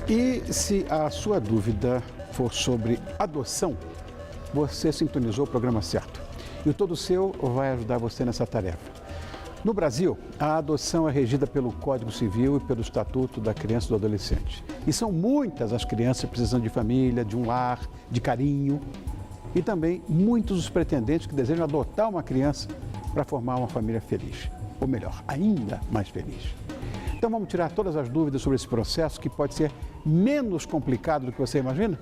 E se a sua dúvida for sobre adoção, você sintonizou o programa certo. E o Todo Seu vai ajudar você nessa tarefa. No Brasil, a adoção é regida pelo Código Civil e pelo Estatuto da Criança e do Adolescente. E são muitas as crianças precisando de família, de um lar, de carinho. E também muitos os pretendentes que desejam adotar uma criança para formar uma família feliz. Ou melhor, ainda mais feliz. Então vamos tirar todas as dúvidas sobre esse processo que pode ser menos complicado do que você imagina?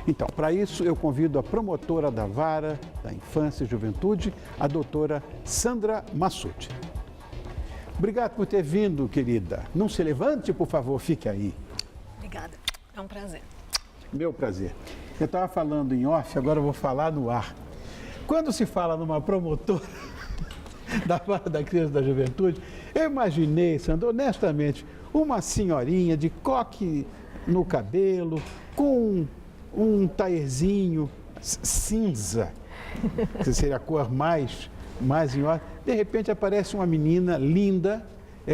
Então, para isso, eu convido a promotora da Vara da Infância e Juventude, a doutora Sandra Massucci. Obrigado por ter vindo, querida. Não se levante, por favor, fique aí. Obrigada, é um prazer. Meu prazer. Eu estava falando em off, agora eu vou falar no ar. Quando se fala numa promotora da Vara da Criança e da Juventude, eu imaginei, Sandra, honestamente, uma senhorinha de coque no cabelo, com um taierzinho cinza, que seria a cor mais em ordem. De repente aparece uma menina linda,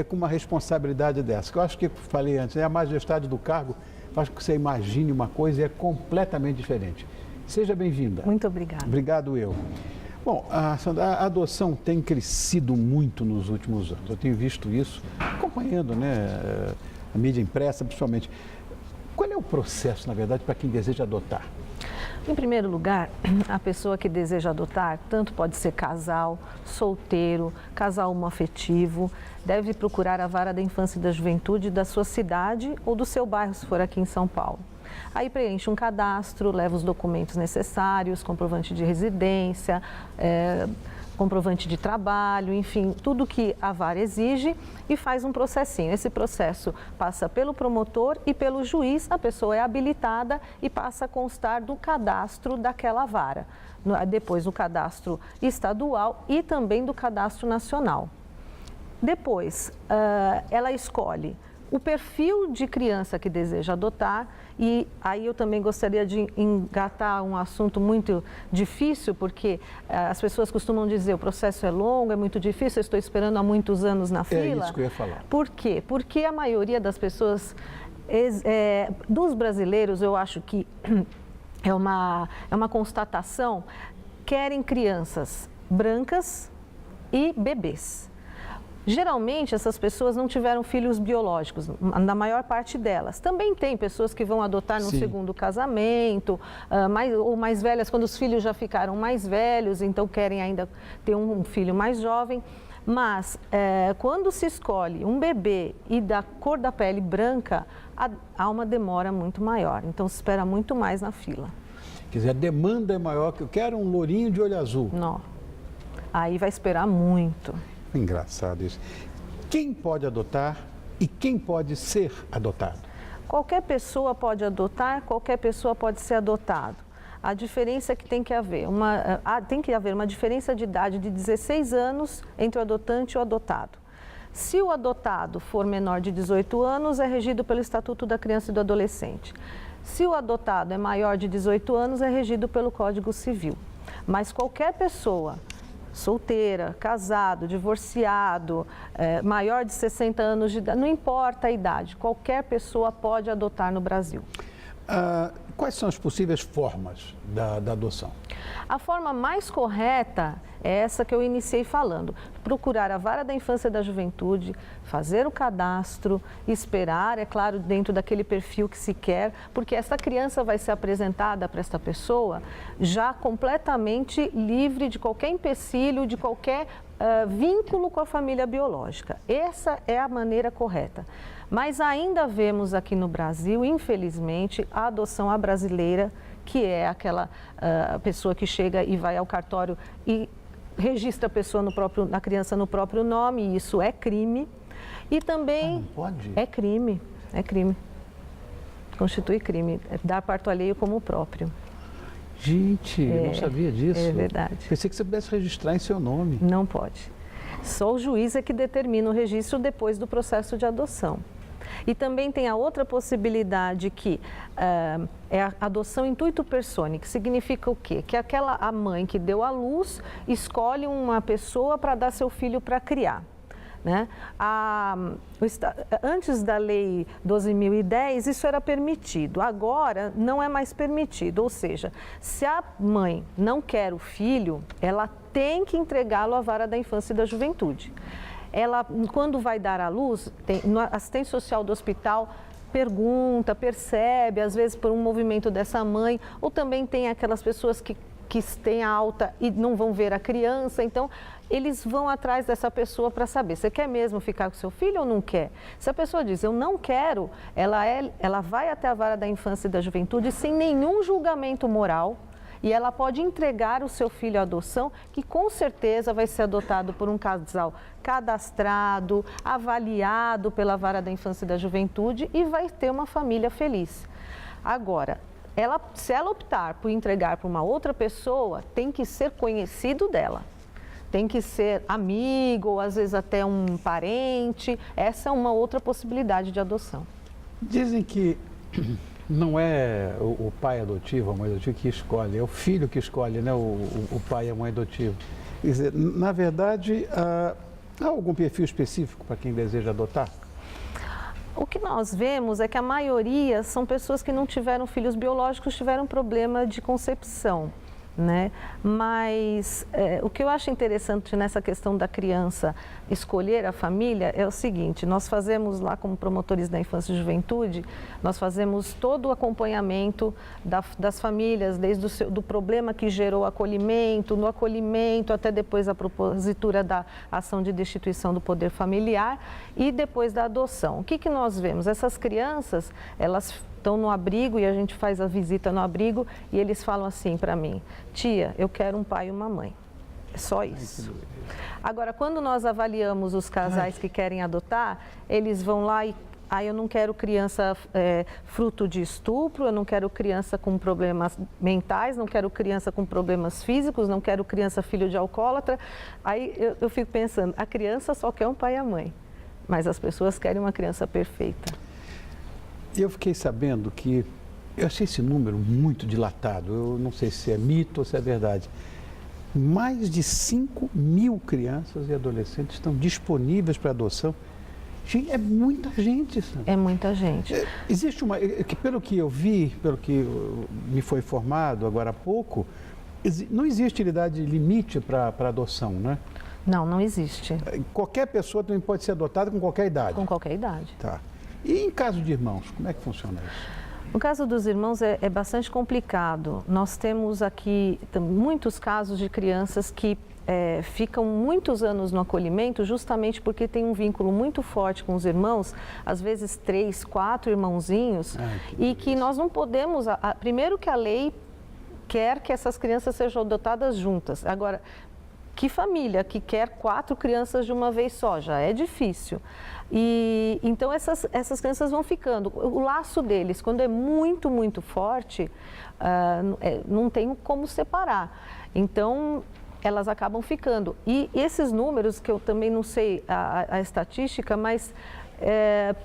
com uma responsabilidade dessa. Que eu acho que eu falei antes, a majestade do cargo, acho que você imagine uma coisa e é completamente diferente. Seja bem-vinda. Muito obrigada. Obrigado eu. Bom, Sandra, a adoção tem crescido muito nos últimos anos. Eu tenho visto isso, acompanhando, a mídia impressa, principalmente. Qual é o processo, na verdade, para quem deseja adotar? Em primeiro lugar, a pessoa que deseja adotar, tanto pode ser casal, solteiro, casal homoafetivo, deve procurar a Vara da Infância e da Juventude da sua cidade ou do seu bairro, se for aqui em São Paulo. Aí preenche um cadastro, leva os documentos necessários, comprovante de residência, comprovante de trabalho, enfim, tudo que a vara exige e faz um processinho. Esse processo passa pelo promotor e pelo juiz, a pessoa é habilitada e passa a constar do cadastro daquela vara. Depois do cadastro estadual e também do cadastro nacional. Depois, ela escolhe o perfil de criança que deseja adotar e aí eu também gostaria de engatar um assunto muito difícil, porque as pessoas costumam dizer o processo é longo, é muito difícil, eu estou esperando há muitos anos na fila. É isso que eu ia falar. Por quê? Porque a maioria das pessoas, dos brasileiros, eu acho que é uma constatação, querem crianças brancas e bebês. Geralmente, essas pessoas não tiveram filhos biológicos, na maior parte delas. Também tem pessoas que vão adotar no segundo casamento, ou mais velhas, quando os filhos já ficaram mais velhos, então querem ainda ter um filho mais jovem. Mas, quando se escolhe um bebê e da cor da pele branca, há uma demora muito maior. Então, se espera muito mais na fila. Quer dizer, a demanda é maior, que eu quero um lourinho de olho azul. Não. Aí vai esperar muito. Engraçado isso. Quem pode adotar e quem pode ser adotado? Qualquer pessoa pode adotar, qualquer pessoa pode ser adotado. A diferença é que tem que haver uma diferença de idade de 16 anos entre o adotante e o adotado. Se o adotado for menor de 18 anos, é regido pelo Estatuto da Criança e do Adolescente. Se o adotado é maior de 18 anos, é regido pelo Código Civil. Mas qualquer pessoa solteira, casado, divorciado, maior de 60 anos de idade, não importa a idade, qualquer pessoa pode adotar no Brasil. Quais são as possíveis formas da adoção? A forma mais correta é essa que eu iniciei falando. Procurar a Vara da Infância e da Juventude, fazer o cadastro, esperar, é claro, dentro daquele perfil que se quer, porque essa criança vai ser apresentada para esta pessoa já completamente livre de qualquer empecilho, de qualquer vínculo com a família biológica. Essa é a maneira correta. Mas ainda vemos aqui no Brasil, infelizmente, a adoção à brasileira, que é aquela pessoa que chega e vai ao cartório e registra a pessoa a criança no próprio nome, e isso é crime. E também não pode? É crime. Constitui crime, dar parto alheio como próprio. Gente, eu não sabia disso. É verdade. Pensei que você pudesse registrar em seu nome. Não pode. Só o juiz é que determina o registro depois do processo de adoção. E também tem a outra possibilidade que é a adoção intuito personae, que significa o quê? Que a mãe que deu à luz escolhe uma pessoa para dar seu filho para criar. né? Antes da Lei 12.010, isso era permitido, agora não é mais permitido, ou seja, se a mãe não quer o filho, ela tem que entregá-lo à vara da infância e da juventude. Ela, quando vai dar à luz, no assistente social do hospital pergunta, percebe, às vezes por um movimento dessa mãe, ou também tem aquelas pessoas que têm alta e não vão ver a criança, então eles vão atrás dessa pessoa para saber, você quer mesmo ficar com seu filho ou não quer? Se a pessoa diz, eu não quero, ela vai até a vara da infância e da juventude sem nenhum julgamento moral e ela pode entregar o seu filho à adoção, que com certeza vai ser adotado por um casal cadastrado, avaliado pela vara da infância e da juventude e vai ter uma família feliz. Agora, se ela optar por entregar para uma outra pessoa, tem que ser conhecido dela. Tem que ser amigo, ou às vezes até um parente. Essa é uma outra possibilidade de adoção. Dizem que não é o pai adotivo, a mãe adotiva que escolhe, é o filho que escolhe, né? O pai e a mãe adotiva. Quer dizer, na verdade, há algum perfil específico para quem deseja adotar? O que nós vemos é que a maioria são pessoas que não tiveram filhos biológicos, tiveram problema de concepção, né? Mas o que eu acho interessante nessa questão da criança escolher a família é o seguinte, nós fazemos lá como promotores da infância e juventude, nós fazemos todo o acompanhamento das famílias, desde do problema que gerou o acolhimento, no acolhimento até depois a propositura da ação de destituição do poder familiar e depois da adoção. O que nós vemos? Essas crianças, elas estão no abrigo e a gente faz a visita no abrigo e eles falam assim para mim, tia, eu quero um pai e uma mãe. É só isso. Agora, quando nós avaliamos os casais que querem adotar, eles vão lá e eu não quero criança fruto de estupro, eu não quero criança com problemas mentais, não quero criança com problemas físicos, não quero criança filho de alcoólatra. Aí eu fico pensando, a criança só quer um pai e a mãe, mas as pessoas querem uma criança perfeita. Eu fiquei sabendo que, eu achei esse número muito dilatado, eu não sei se é mito ou se é verdade. Mais de 5.000 crianças e adolescentes estão disponíveis para adoção. Gente, é muita gente. Sabe? É muita gente. Existe pelo que eu vi, pelo que me foi informado agora há pouco, não existe idade limite para adoção, né? Não, não existe. Qualquer pessoa também pode ser adotada com qualquer idade? Com qualquer idade. Tá. E em caso de irmãos, como é que funciona isso? O caso dos irmãos é bastante complicado. Nós temos aqui muitos casos de crianças que ficam muitos anos no acolhimento justamente porque tem um vínculo muito forte com os irmãos, às vezes 3, 4 irmãozinhos, e que nós não podemos... Primeiro que a lei quer que essas crianças sejam adotadas juntas. Agora, que família que quer 4 crianças de uma vez só? Já é difícil. E então essas crianças vão ficando. O laço deles, quando é muito, muito forte, não tem como separar. Então, elas acabam ficando. E esses números, que eu também não sei a estatística, mas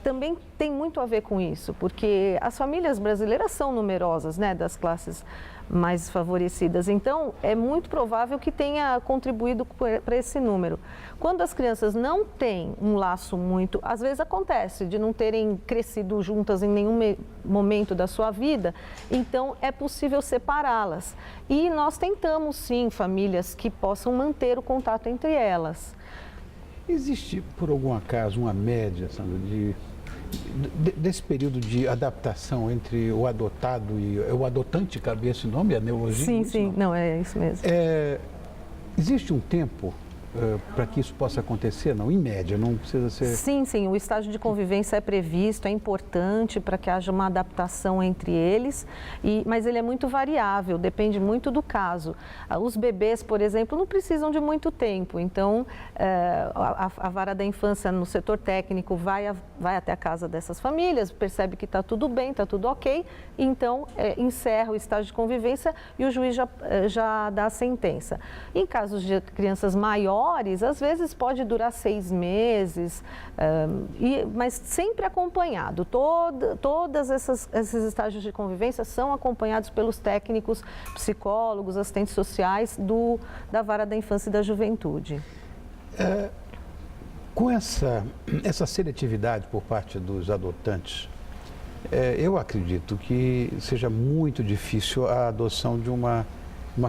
também tem muito a ver com isso, porque as famílias brasileiras são numerosas, né, das classes mais favorecidas. Então, é muito provável que tenha contribuído para esse número. Quando as crianças não têm um laço muito... Às vezes acontece de não terem crescido juntas em nenhum momento da sua vida, então é possível separá-las. E nós tentamos, sim, famílias que possam manter o contato entre elas. Existe, por algum acaso, uma média, Sandra, desse período de adaptação entre o adotado e o adotante, cabe esse nome, a neologia? Sim, sim, não, é isso mesmo. Existe um tempo para que isso possa acontecer? Não, em média, não precisa ser... Sim, sim, o estágio de convivência é previsto, é importante para que haja uma adaptação entre eles, mas ele é muito variável, depende muito do caso. Os bebês, por exemplo, não precisam de muito tempo, então a vara da infância no setor técnico vai até a casa dessas famílias, percebe que está tudo bem, está tudo ok, então encerra o estágio de convivência e o juiz já dá a sentença. Em casos de crianças maiores, às vezes pode durar 6 meses, mas sempre acompanhado. Todos esses estágios de convivência são acompanhados pelos técnicos, psicólogos, assistentes sociais da Vara da Infância e da Juventude. Com essa seletividade por parte dos adotantes, eu acredito que seja muito difícil a adoção de uma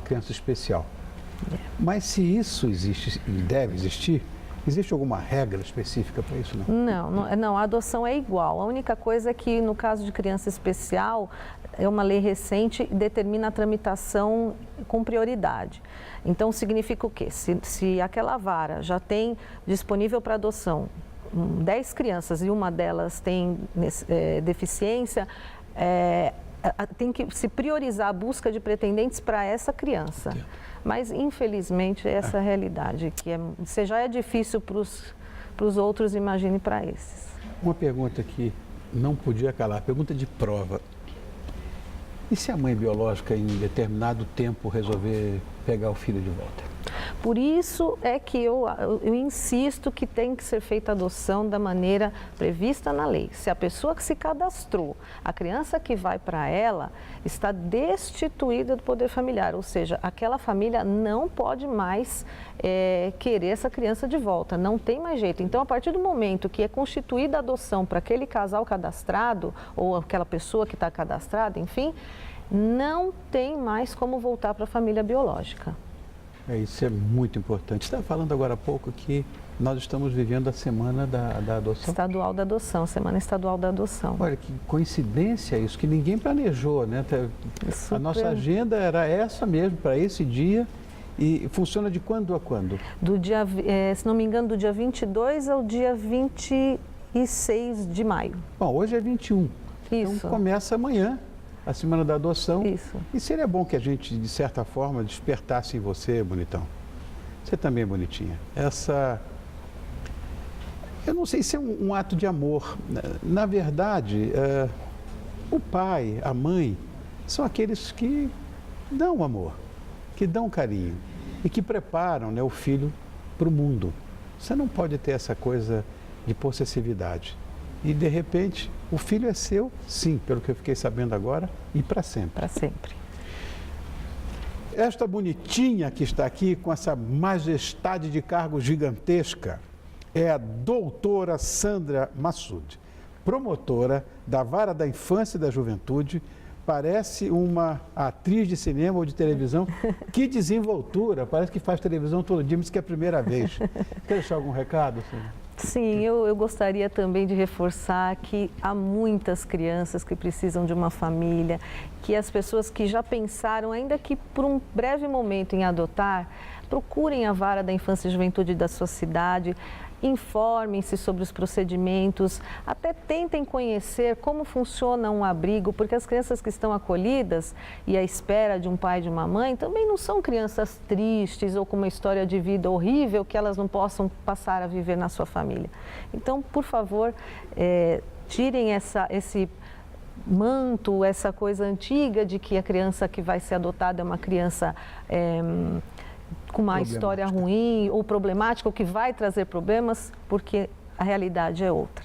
criança especial. Mas se isso existe e deve existir, existe alguma regra específica para isso? Não, a adoção é igual. A única coisa é que, no caso de criança especial, é uma lei recente e determina a tramitação com prioridade. Então, significa o quê? Se aquela vara já tem disponível para adoção 10 crianças e uma delas tem deficiência, tem que se priorizar a busca de pretendentes para essa criança. Entendo. Mas, infelizmente, essa é a realidade, que se já é difícil para os outros, imagine para esses. Uma pergunta que não podia calar, pergunta de prova. E se a mãe biológica, em determinado tempo, resolver pegar o filho de volta? Por isso é que eu insisto que tem que ser feita a adoção da maneira prevista na lei. Se a pessoa que se cadastrou, a criança que vai para ela, está destituída do poder familiar, ou seja, aquela família não pode mais querer essa criança de volta, não tem mais jeito. Então, a partir do momento que é constituída a adoção para aquele casal cadastrado, ou aquela pessoa que está cadastrada, enfim, não tem mais como voltar para a família biológica. Isso é muito importante. Você estava falando agora há pouco que nós estamos vivendo a semana da adoção. Estadual da adoção, semana estadual da adoção. Olha, que coincidência isso, que ninguém planejou, né? A nossa agenda era essa mesmo, para esse dia. E funciona de quando a quando? Do dia, se não me engano, do dia 22 ao dia 26 de maio. Bom, hoje é 21. Isso. Então começa amanhã a semana da adoção. Isso. E seria bom que a gente, de certa forma, despertasse em você, bonitão. Você também é bonitinha. Eu não sei se é um ato de amor. Na verdade, o pai, a mãe, são aqueles que dão amor, que dão carinho e que preparam, né, o filho para o mundo. Você não pode ter essa coisa de possessividade. E, de repente, o filho é seu, sim, pelo que eu fiquei sabendo agora, e para sempre. Para sempre. Esta bonitinha que está aqui, com essa majestade de cargo gigantesca, é a doutora Sandra Massoud, promotora da Vara da Infância e da Juventude. Parece uma atriz de cinema ou de televisão. Que desenvoltura, parece que faz televisão todo dia, mas que é a primeira vez. Quer deixar algum recado, Sandra? Sim, eu gostaria também de reforçar que há muitas crianças que precisam de uma família, que as pessoas que já pensaram, ainda que por um breve momento, em adotar, procurem a Vara da Infância e Juventude da sua cidade, informem-se sobre os procedimentos, até tentem conhecer como funciona um abrigo, porque as crianças que estão acolhidas e à espera de um pai e de uma mãe também não são crianças tristes ou com uma história de vida horrível que elas não possam passar a viver na sua família. Então, por favor, tirem esse manto, essa coisa antiga de que a criança que vai ser adotada é uma criança com uma história ruim ou problemática, ou que vai trazer problemas, porque a realidade é outra.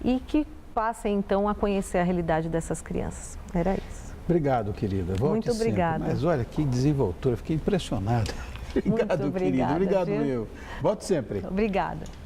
E que passem, então, a conhecer a realidade dessas crianças. Era isso. Obrigado, querida. Volte muito obrigada. Sempre. Mas olha, que desenvoltura, fiquei impressionado. Obrigado, muito obrigada, querida. Obrigado, viu? meu. Volte sempre. Obrigada.